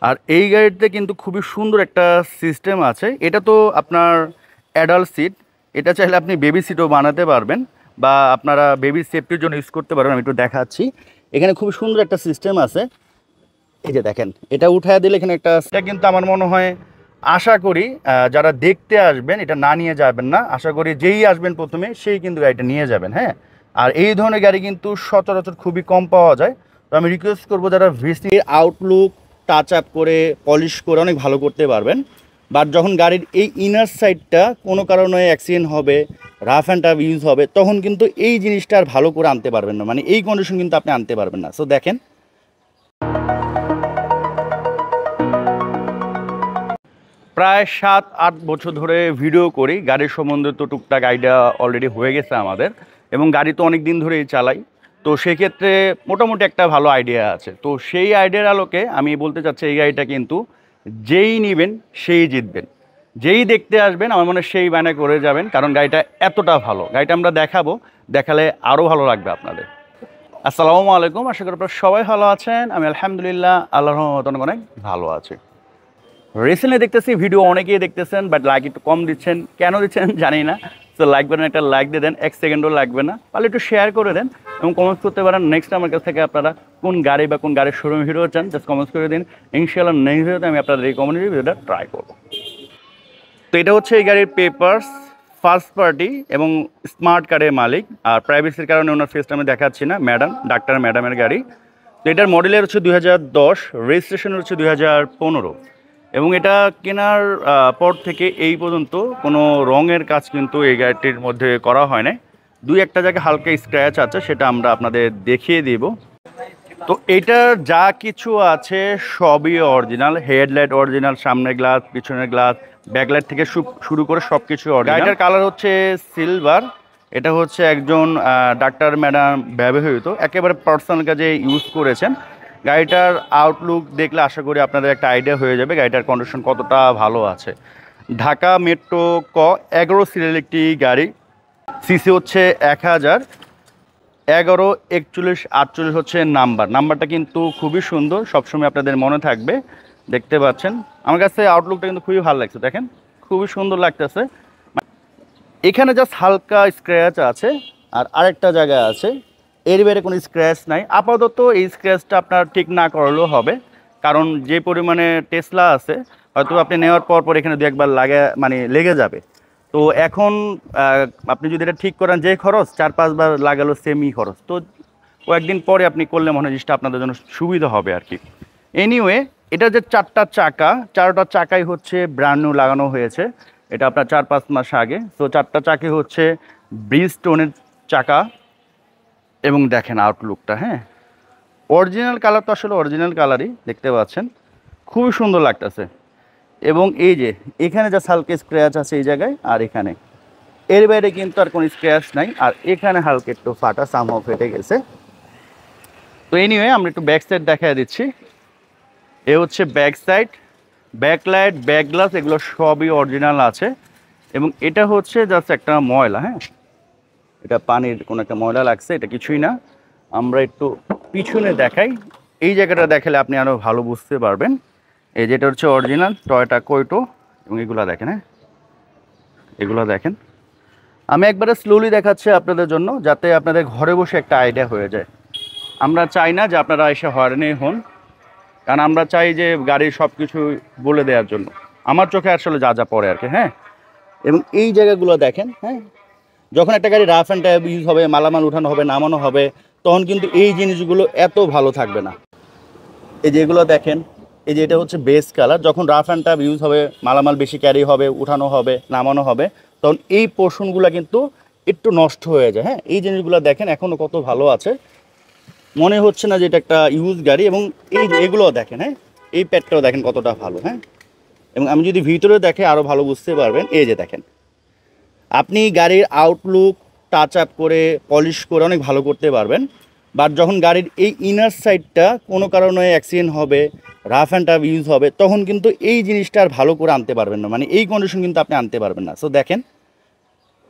আর এই গাড়িতে কিন্তু খুবই সুন্দর একটা সিস্টেম আছে। এটা তো আপনার অ্যাডাল্ট সিট, এটা চাইলে আপনি বেবি সিটও বানাতে পারবেন বা আপনারা বেবি সেফটির জন্য ইউজ করতে পারবেন। আমি একটু দেখাচ্ছি, এখানে খুব সুন্দর একটা সিস্টেম আছে। এই যে দেখেন, এটা উঠায় দিলে এখানে একটা, এটা কিন্তু আমার মনে হয়, আশা করি যারা দেখতে আসবেন এটা না নিয়ে যাবেন না। আশা করি যেই আসবেন প্রথমে সেই কিন্তু গাড়িটা নিয়ে যাবেন। হ্যাঁ, আর এই ধরনের গাড়ি কিন্তু সচরাচর খুবই কম পাওয়া যায়। তো আমি রিকোয়েস্ট করবো যারা ভিসির আউটলুক টাচ আপ করে পলিশ করে অনেক ভালো করতে পারবেন, বাট যখন গাড়ির এই ইনার সাইডটা কোনো কারণে অ্যাক্সিডেন্ট হবে, রাফ অ্যান্ড টাফ ইউজ হবে, তখন কিন্তু এই জিনিসটা আর ভালো করে আনতে পারবেন না, মানে এই কন্ডিশন কিন্তু আপনি আনতে পারবেন না। সো দেখেন, প্রায় 7-8 বছর ধরে ভিডিও করি গাড়ির সম্বন্ধে, তো টুকটাক আইডিয়া অলরেডি হয়ে গেছে আমাদের, এবং গাড়ি তো অনেক দিন ধরেই চালাই। তো সেক্ষেত্রে মোটামুটি একটা ভালো আইডিয়া আছে। তো সেই আইডিয়ার আলোকে আমি বলতে চাচ্ছি, এই গাড়িটা কিন্তু যেই নেবেন সেই জিতবেন, যেই দেখতে আসবেন আমার মনে হয় সেই বায়না করে যাবেন, কারণ গাড়িটা এতটা ভালো। গাড়িটা আমরা দেখাবো, দেখালে আরও ভালো লাগবে আপনাদের। আসসালামু আলাইকুম, আশা করি আপনারা সবাই ভালো আছেন। আমি আলহামদুলিল্লাহ আল্লাহর রহমতে অনেক অনেক ভালো আছি। রিসেন্টলি দেখতেছি ভিডিও অনেকেই দেখতেছেন, বাট লাইক একটু কম দিচ্ছেন, কেন দিচ্ছেন জানি না। তো লাইক বাটন একটা লাইক দিয়ে দেন, 1 সেকেন্ডও লাগবে না, তাহলে একটু শেয়ার করে দেন এবং কমেন্টস করতে পারেন নেক্সট আমার কাছ থেকে আপনারা কোন গাড়ি বা কোন গাড়ির শোরুম ভিডিও চান, জাস্ট কমেন্টস করে দিন। ইনশাআল্লাহ নেক্সট ভিডিওতে আমি আপনাদের এই কমিউনিটি ভিডিওটা ট্রাই করবো। তো এটা হচ্ছে এই গাড়ির পেপারস, ফার্স্ট পার্টি এবং স্মার্ট কার্ডের মালিক। আর প্রাইভেসির কারণে ওনার ফেসটা আমি দেখাচ্ছি না, ম্যাডাম, ডাক্তার ম্যাডামের গাড়ি। তো এটার মডেলের হচ্ছে 2010, রেজিস্ট্রেশন হচ্ছে 2015, এবং এটা কেনার পর থেকে এই পর্যন্ত কোনো রঙের কাজ কিন্তু এই গাড়িটির মধ্যে করা হয় না। 2-1টা জায়গায় হালকা স্ক্র্যাচ আছে, সেটা আমরা আপনাদের দেখিয়ে দিব। তো এটার যা কিছু আছে সবই অরিজিনাল। হেডলাইট অরিজিনাল, সামনের গ্লাস, পিছনের গ্লাস, ব্যাকলাইট থেকে শুরু করে সব কিছু অরিজিনাল। গাড়িটার কালার হচ্ছে সিলভার। এটা হচ্ছে একজন ডাক্তার ম্যাডাম ব্যবহৃত, একেবারে পার্সোনাল কাজে ইউজ করেছেন। গাড়িটার আউটলুক দেখলে আশা করি আপনাদের একটা আইডিয়া হয়ে যাবে গাড়িটার কন্ডিশন কতটা ভালো আছে। ঢাকা মেট্রো ক 11 সিরিয়াল একটি গাড়ি, সিসি হচ্ছে 1000, 11, 41, 48 হচ্ছে নাম্বারটা কিন্তু খুবই সুন্দর, সবসময় আপনাদের মনে থাকবে। দেখতে পাচ্ছেন, আমার কাছে আউটলুকটা কিন্তু খুবই ভালো লাগছে, দেখেন খুবই সুন্দর লাগতেছে। এখানে জাস্ট হালকা স্ক্র্যাচ আছে, আর আরেকটা জায়গা আছে, এর বাইরে কোনো স্ক্র্যাচ নাই। আপাতত এই স্ক্র্যাচটা আপনার ঠিক না করলেও হবে, কারণ যে পরিমাণে টেসলা আছে হয়তো আপনি নেওয়ার পর এখানে 2-1 বার লেগে যাবে। তো এখন আপনি যদি এটা ঠিক করেন, যে খরচ 4-5 বার লাগালো সেমই খরচ, তো ও একদিন পরে আপনি করলে মনে হয় জিনিসটা আপনাদের জন্য সুবিধা হবে আর কি। এনিওয়ে, এটা যে 4টা চাকা, 4টা চাকাই হচ্ছে ব্র্যান্ড নিউ লাগানো হয়েছে। এটা আপনার 4-5 মাস আগে। তো 4টা চাকাই হচ্ছে ব্রিজস্টোনের চাকা, এবং দেখেন আউটলুকটা, হ্যাঁ অরিজিনাল কালার, তো আসলে অরিজিনাল কালারই দেখতে পাচ্ছেন, খুবই সুন্দর লাগতেছে। এবং এই যে এখানে যা হালকা স্ক্র্যাচ আছে এই জায়গায়, আর এখানে, এর বাইরে কিন্তু আর কোনো স্ক্র্যাচ নাই। আর এখানে হালকা একটু ফাটা, সামহাও ফেটে গেছে। তো এনিওয়ে, আমরা একটু ব্যাক সাইড দেখা দিচ্ছি। এ হচ্ছে back side, backlight, back glass, এগুলো সবই অরিজিনাল আছে। এবং এটা হচ্ছে জাস্ট একটা ময়লা, হ্যাঁ এটা পানির কোনো একটা ময়লা লাগছে, এটা কিছুই না। আমরা একটু পিছনে দেখাই, এই জায়গাটা দেখালে আপনি আরও ভালো বুঝতে পারবেন। এই যেটা হচ্ছে অরিজিনাল টয়োটা কৈটো, এবং এগুলো দেখেন, হ্যাঁ এগুলো দেখেন। আমি একবারে স্লোলি দেখাচ্ছি আপনাদের জন্য, যাতে আপনাদের ঘরে বসে একটা আইডিয়া হয়ে যায়। আমরা চাই না যে আপনারা এসে হয়রানি হন, কারণ আমরা চাই যে গাড়ির সব কিছু বলে দেওয়ার জন্য, আমার চোখে আসলে যা যা পড়ে আর কি। হ্যাঁ, এবং এই জায়গাগুলো দেখেন, হ্যাঁ যখন একটা গাড়ি রাফ অ্যান্ড টাফ ইউজ হবে, মালামাল উঠানো হবে, নামানো হবে, তখন কিন্তু এই জিনিসগুলো এত ভালো থাকবে না। এই যে এগুলো দেখেন, এই যে এটা হচ্ছে বেস কালার, যখন রাফ অ্যান্ড টাফ ইউজ হবে, মালামাল বেশি ক্যারি হবে, উঠানো হবে, নামানো হবে, তখন এই পোর্শনগুলো কিন্তু একটু নষ্ট হয়ে যায়। হ্যাঁ, এই জিনিসগুলো দেখেন এখনও কত ভালো আছে, মনে হচ্ছে না যে এটা একটা ইউজ গাড়ি। এবং এই যে এগুলো দেখেন, হ্যাঁ এই প্যাডটাও দেখেন কতটা ভালো। হ্যাঁ, এবং আমি যদি ভিতরে দেখে আরও ভালো বুঝতে পারবেন। এই যে দেখেন, আপনি গাড়ির আউটলুক টাচ আপ করে পলিশ করে অনেক ভালো করতে পারবেন, বাট যখন গাড়ির এই ইনার সাইডটা কোনো কারণে অ্যাক্সিডেন্ট হবে, রাফ অ্যান্ড টাফ ইউজ হবে, তখন কিন্তু এই জিনিসটা আর ভালো করে আনতে পারবেন না, মানে এই কন্ডিশন কিন্তু আপনি আনতে পারবেন না। সো দেখেন,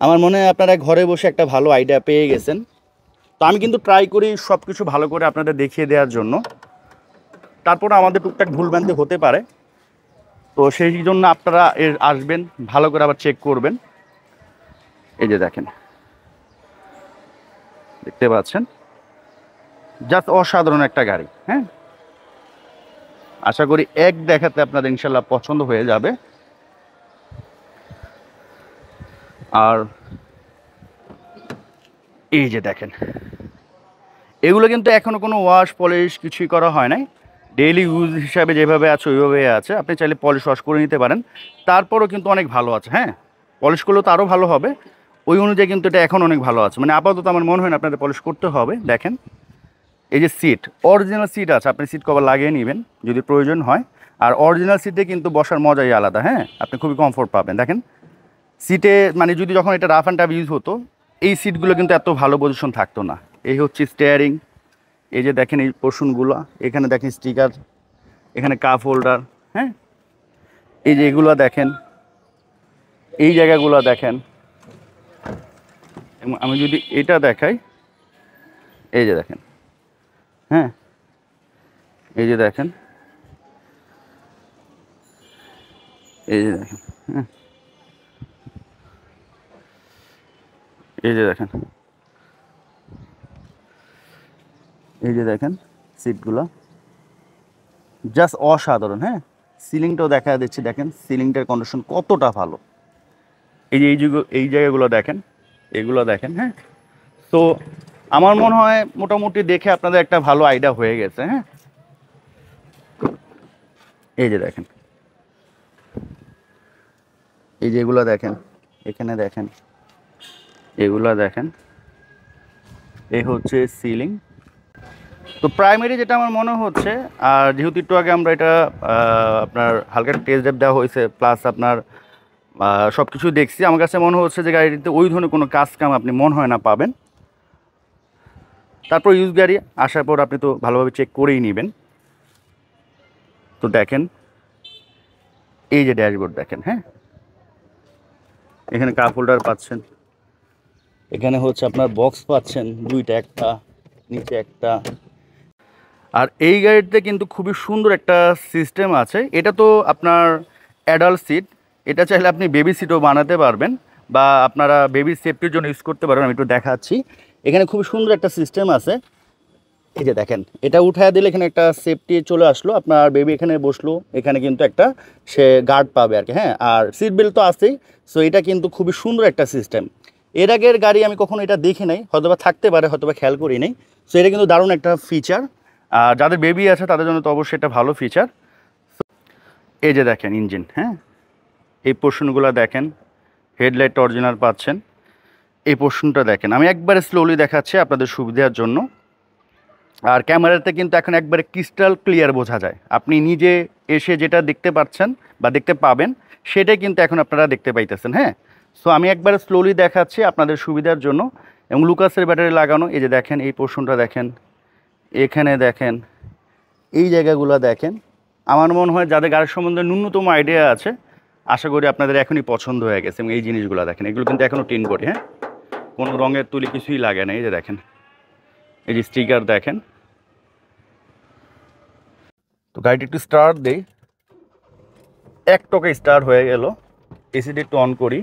আমার মনে হয় আপনারা ঘরে বসে একটা ভালো আইডিয়া পেয়ে গেছেন। তো আমি কিন্তু ট্রাই করি সব কিছু ভালো করে আপনাদের দেখিয়ে দেওয়ার জন্য। তারপরে আমাদের টুকটাক ভুলভ্রান্তি হতে পারে, তো সেই জন্য আপনারা আসবেন, ভালো করে আবার চেক করবেন। এই যে দেখেন, দেখতে পাচ্ছেন, জাস্ট অসাধারণ একটা গাড়ি। হ্যাঁ, আশা করি এক দেখাতে আপনাদের ইনশাল্লাহ পছন্দ হয়ে যাবে। আর এই যে দেখেন, এগুলো কিন্তু এখনো কোনো ওয়াশ পলিশ কিছুই করা হয় নাই, ডেইলি ইউজ হিসাবে যেভাবে আছে ওইভাবে আছে। আপনি চাইলে পলিশ ওয়াশ করে নিতে পারেন, তারপরও কিন্তু অনেক ভালো আছে। হ্যাঁ, পলিশ করলেও তো আরও ভালো হবে, ওই অনুযায়ী কিন্তু এটা এখন অনেক ভালো আছে। মানে আপাতত আমার মনে হয় না আপনাদের পলিশ করতে হবে। দেখেন, এই যে সিট, অরিজিনাল সিট আছে, আপনি সিট কভার লাগিয়ে নেবেন যদি প্রয়োজন হয়। আর অরিজিনাল সিটে কিন্তু বসার মজাই আলাদা। হ্যাঁ, আপনি খুবই কমফোর্ট পাবেন। দেখেন সিটে, মানে যদি যখন এটা রাফ অ্যান্ড টাফ ইউজ হতো, এই সিটগুলো কিন্তু এত ভালো পজিশন থাকতো না। এই হচ্ছে স্টিয়ারিং, এই যে দেখেন এই পোর্শনগুলো, এখানে দেখেন স্টিকার, এখানে কাপ হোল্ডার। হ্যাঁ, এই যে এগুলো দেখেন, এই জায়গাগুলো দেখেন। এবং আমি যদি এটা দেখাই, এই যে দেখেন, হ্যাঁ, এই যে দেখেন, এই যে দেখেন, হ্যাঁ, এই যে দেখেন, এই যে দেখেন সিটগুলো জাস্ট অসাধারণ। হ্যাঁ, সিলিংটাও দেখা দিচ্ছি, দেখেন সিলিংটার কন্ডিশন কতটা ভালো। এই যে এই জায়গাগুলো দেখেন, এগুলো দেখেন। হ্যাঁ, তো আমার মনে হয় মোটামুটি দেখে আপনাদের একটা ভালো আইডিয়া হয়ে গেছে। হ্যাঁ, এই যে দেখেন, এই যে এগুলো দেখেন, এখানে দেখেন, এগুলো দেখেন, এই হচ্ছে সিলিং। তো প্রাইমারি যেটা আমার মনে হচ্ছে, আর যেহেতু একটু আগে আমরা এটা আপনার হালকা টেস্ট ড্রাইভ দেওয়া হয়েছে, প্লাস আপনার সব কিছু দেখছি, আমার কাছে মনে হচ্ছে যে গাড়িটিতে ওই ধরনের কোনো কাজ কাম আপনি মনে হয় না পাবেন। তারপর ইউজ গাড়ি আসার পর আপনি তো ভালোভাবে চেক করেই নেবেন। তো দেখেন, এই যে ড্যাশবোর্ড দেখেন। হ্যাঁ, এখানে কাপ হোল্ডার পাচ্ছেন, এখানে হচ্ছে আপনার বক্স পাচ্ছেন দুইটা, একটা নিচে একটা। আর এই গাড়িতে কিন্তু খুবই সুন্দর একটা সিস্টেম আছে। এটা তো আপনার অ্যাডাল্ট সিট, এটা চাইলে আপনি বেবি সিটও বানাতে পারবেন, বা আপনারা বেবি সেফটির জন্য ইউজ করতে পারবেন। আমি একটু দেখাচ্ছি, এখানে খুবই সুন্দর একটা সিস্টেম আছে। এই যে দেখেন, এটা উঠায় দিলে এখানে একটা সেফটি চলে আসলো, আপনার বেবি এখানে বসলো, এখানে কিন্তু একটা সে গার্ড পাবে আর কি। হ্যাঁ, আর সিট বেল্ট তো আছেই। সো এটা কিন্তু খুবই সুন্দর একটা সিস্টেম। এর আগের গাড়ি আমি কখনো এটা দেখি নাই, হয়তোবা থাকতে পারে, হয়তোবা খেয়াল করি নাই। সো এটা কিন্তু দারুণ একটা ফিচার, আর যাদের বেবি আছে তাদের জন্য তো অবশ্যই এটা ভালো ফিচার। এই যে দেখেন ইঞ্জিন, হ্যাঁ, এই পোর্শনগুলো দেখেন, হেডলাইট অরিজিনাল পাচ্ছেন। এই পোর্শনটা দেখেন, আমি একবারে স্লোলি দেখাচ্ছি আপনাদের সুবিধার জন্য। আর ক্যামেরাতে কিন্তু এখন একবারে ক্রিস্টাল ক্লিয়ার বোঝা যায়, আপনি নিজে এসে যেটা দেখতে পাচ্ছেন বা দেখতে পাবেন সেটাই কিন্তু এখন আপনারা দেখতে পাইতেছেন। হ্যাঁ, সো আমি একবারে স্লোলি দেখাচ্ছি আপনাদের সুবিধার জন্য। এবং লুকাসের ব্যাটারি লাগানো, এই যে দেখেন এই পোর্শনটা দেখেন, এখানে দেখেন, এই জায়গাগুলো দেখেন। আমার মনে হয় যাদের গাড়ির সম্বন্ধে ন্যূনতম আইডিয়া আছে, আশা করি আপনাদের এখনই পছন্দ হয়ে গেছে। এবং এই জিনিসগুলো দেখেন, এগুলো কিন্তু এখনও টিন করি। হ্যাঁ, কোনো রঙের তুলি কিছুই লাগে না। এই যে দেখেন, এই যে স্টিকার দেখেন। তো গাড়িটি একটু স্টার্ট দেই, এক টকে স্টার্ট হয়ে গেল। এসিটি একটু অন করি।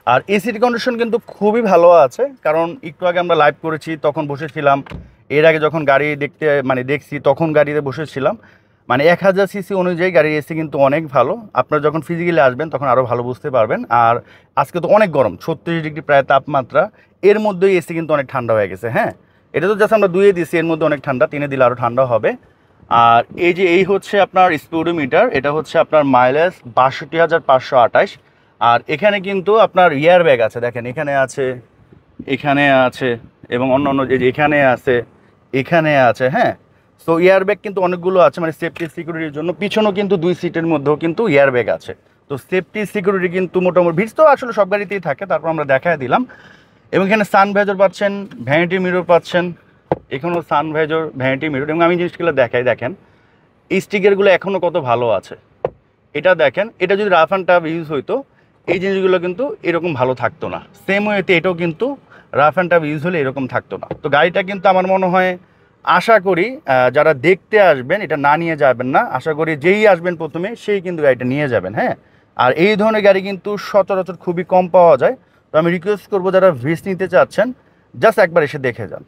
আর এসিটি কন্ডিশন কিন্তু খুবই ভালো আছে, কারণ একটু আগে আমরা লাইভ করেছি, তখন বসেছিলাম। এর আগে যখন গাড়ি দেখছি তখন গাড়িতে বসেছিলাম। মানে 1000 সিসি অনুযায়ী গাড়ির এসি কিন্তু অনেক ভালো। আপনারা যখন ফিজিক্যালি আসবেন তখন আরও ভালো বুঝতে পারবেন। আর আজকে তো অনেক গরম, 36 ডিগ্রি প্রায় তাপমাত্রা, এর মধ্যেই এসি কিন্তু অনেক ঠান্ডা হয়ে গেছে। হ্যাঁ, এটা তো জাস্ট আমরা দুয়ে দিছি, এর মধ্যে অনেক ঠান্ডা, তিনে দিলে আরও ঠান্ডা হবে। আর এই হচ্ছে আপনার স্পিডোমিটার, এটা হচ্ছে আপনার মাইলেজ 62,528। আর এখানে কিন্তু আপনার ইয়ার ব্যাগ আছে, দেখেন এখানে আছে, এখানে আছে, এবং অন্য যে এখানে আছে, এখানে আছে। হ্যাঁ, সো ইয়ার ব্যাগ কিন্তু অনেকগুলো আছে, মানে সেফটি সিকিউরিটির জন্য। পিছনেও কিন্তু 2 সিটের মধ্যেও কিন্তু ইয়ার ব্যাগ আছে। তো সেফটি সিকিউরিটি কিন্তু মোটামুটি, ভিড় তো আসলে সব গাড়িতেই থাকে, তারপর আমরা দেখায় দিলাম। এবং এখানে সানভাইজর পাচ্ছেন, ভ্যানিটি মিরর পাচ্ছেন, এখানেও সানভাইজর, ভ্যানিটি মিরর। এবং আমি জিনিসগুলো দেখাই, দেখেন এই স্টিকারগুলো এখনও কত ভালো আছে। এটা দেখেন, এটা যদি রাফ অ্যান্ড টাফ ইউজ হইতো এই জিনিসগুলো কিন্তু এরকম ভালো থাকতো না। সেম ওয়েতে এটাও কিন্তু রাফ অ্যান্ড টাফ ইউজ হলে এরকম থাকতো না। তো গাড়িটা কিন্তু আমার মনে হয় আশা করি যারা দেখতে আসবেন এটা না নিয়ে যাবেন না, আশা করি যেই আসবেন প্রথমে সেই কিন্তু গাড়িটা নিয়ে যাবেন। হ্যাঁ, আর এই ধরনের গাড়ি কিন্তু সচরাচর খুবই কম পাওয়া যায়। তো আমি রিকোয়েস্ট করবো যারা ভিস নিতে চাচ্ছেন জাস্ট একবার এসে দেখে যান।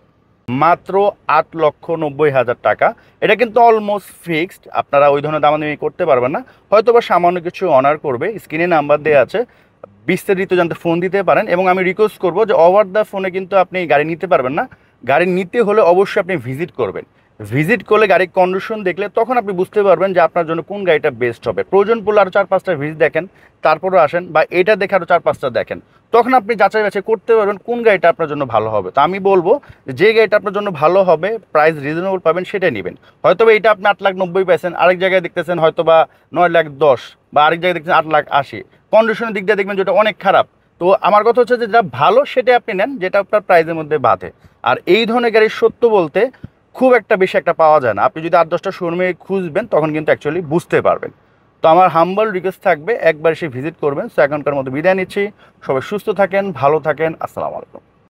মাত্র 8,90,000 টাকা। এটা কিন্তু অলমোস্ট ফিক্সড, আপনারা ওই ধরনের দামাদামি করতে পারবেন না, হয়তো বা সামান্য কিছু অনার করবে। স্ক্রিনে নাম্বার দেওয়া আছে, বিস্তারিত জানতে ফোন দিতে পারেন। এবং আমি রিকোয়েস্ট করবো যে ওভার দ্য ফোনে কিন্তু আপনি গাড়ি নিতে পারবেন না, গাড়ি নিতে হলে অবশ্যই আপনি ভিজিট করবেন। ভিজিট করলে গাড়ির কন্ডিশন দেখলে তখন আপনি বুঝতে পারবেন যে আপনার জন্য কোন গাড়িটা বেস্ট হবে। প্রয়োজন পড়লে আরও 4-5টা ভিজিট দেখেন, তারপরও আসেন, বা এটা দেখে আরও 4-5টা দেখেন, তখন আপনি যাচাই বাছাই করতে পারবেন কোন গাড়িটা আপনার জন্য ভালো হবে। তো আমি বলবো যে গাড়িটা আপনার জন্য ভালো হবে, প্রাইস রিজনেবল পাবেন, সেটাই নেবেন। হয়তো বা এটা আপনি 8,90,000 পাইছেন, আরেক জায়গায় দেখতেছেন হয়তো বা 9,10,000, বা আরেক জায়গায় দেখতেছেন 8,80,000। কন্ডিশনের দিক দিয়ে দেখবেন যেটা অনেক খারাপ। তো আমার কথা হচ্ছে যে যেটা ভালো সেটাই আপনি নেন, যেটা আপনার প্রাইসের মধ্যে বাধে। আর এই ধরনের গাড়ির সত্য বলতে খুব একটা বেশি একটা পাওয়া যায় না। আপনি যদি 8-10টা শোরুমে খুঁজবেন তখন কিন্তু অ্যাকচুয়ালি বুঝতে পারবেন। তো আমার হাম্বল রিকোয়েস্ট থাকবে একবার এসে ভিজিট করবেন। সো এখনকার মতো বিদায় নিচ্ছি। সবাই সুস্থ থাকেন, ভালো থাকেন, আসসালামু আলাইকুম।